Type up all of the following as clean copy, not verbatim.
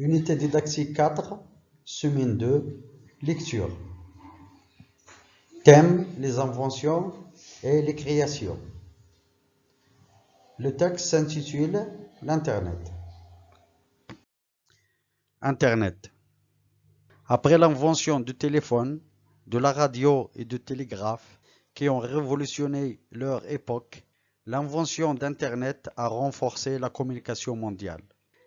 Unité didactique 4, semaine 2, lecture. Thème, les inventions et les créations. Le texte s'intitule l'Internet. Internet. Après l'invention du téléphone, de la radio et du télégraphe qui ont révolutionné leur époque, l'invention d'Internet a renforcé la communication mondiale.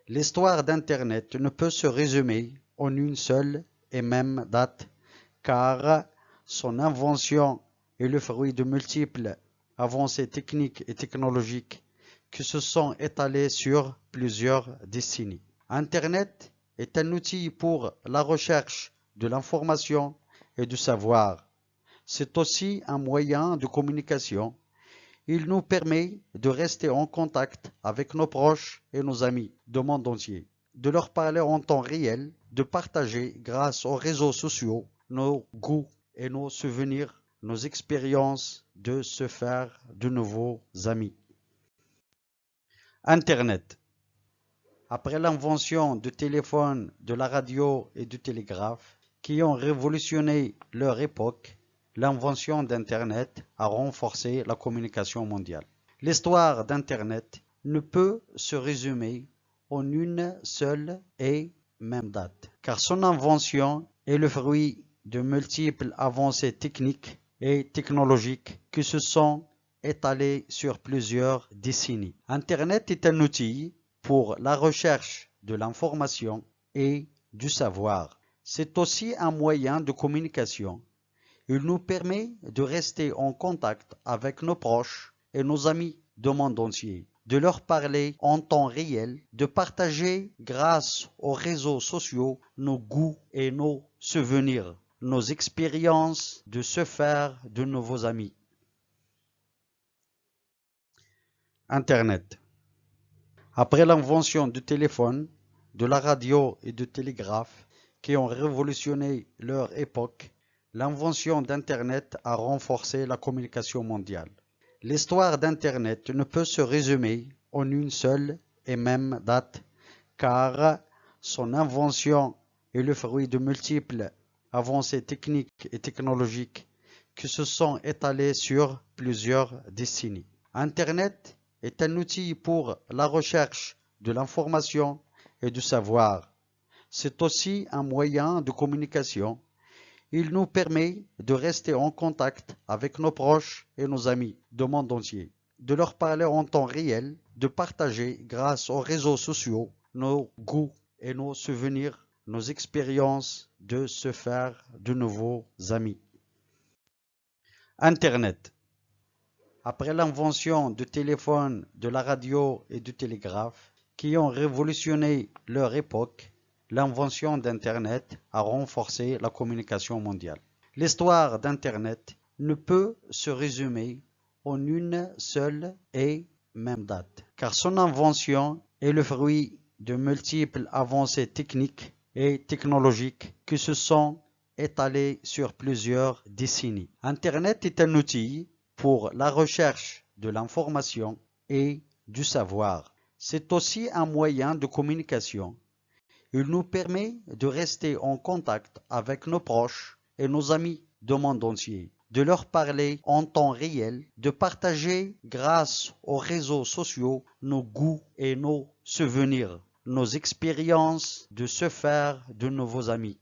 L'histoire d'Internet ne peut se résumer en une seule et même date, car son invention est le fruit de multiples avancées techniques et technologiques qui se sont étalées sur plusieurs décennies. Internet est un outil pour la recherche de l'information et du savoir. C'est aussi un moyen de communication. Il nous permet de rester en contact avec nos proches et nos amis du monde entier, de leur parler en temps réel, de partager grâce aux réseaux sociaux nos goûts et nos souvenirs, nos expériences, de se faire de nouveaux amis. Internet. Après l'invention du téléphone, de la radio et du télégraphe, qui ont révolutionné leur époque, l'invention d'Internet a renforcé la communication mondiale. L'histoire d'Internet ne peut se résumer en une seule et même date, car son invention est le fruit de multiples avancées techniques et technologiques qui se sont étalées sur plusieurs décennies. Internet est un outil pour la recherche de l'information et du savoir. C'est aussi un moyen de communication. Il nous permet de rester en contact avec nos proches et nos amis du monde entier, de leur parler en temps réel, de partager grâce aux réseaux sociaux nos goûts et nos souvenirs, nos expériences, de se faire de nouveaux amis. Internet. Après l'invention du téléphone, de la radio et du télégraphe, qui ont révolutionné leur époque, l'invention d'Internet a renforcé la communication mondiale. L'histoire d'Internet ne peut se résumer en une seule et même date, car son invention est le fruit de multiples avancées techniques et technologiques qui se sont étalées sur plusieurs décennies. Internet est un outil pour la recherche de l'information et du savoir. C'est aussi un moyen de communication. Il nous permet de rester en contact avec nos proches et nos amis du monde entier, de leur parler en temps réel, de partager grâce aux réseaux sociaux nos goûts et nos souvenirs, nos expériences, de se faire de nouveaux amis. Internet. Après l'invention du téléphone, de la radio et du télégraphe, qui ont révolutionné leur époque, l'invention d'Internet a renforcé la communication mondiale. L'histoire d'Internet ne peut se résumer en une seule et même date, car son invention est le fruit de multiples avancées techniques et technologiques qui se sont étalées sur plusieurs décennies. Internet est un outil pour la recherche de l'information et du savoir. C'est aussi un moyen de communication. Il nous permet de rester en contact avec nos proches et nos amis du monde entier, de leur parler en temps réel, de partager grâce aux réseaux sociaux nos goûts et nos souvenirs, nos expériences, de se faire de nouveaux amis.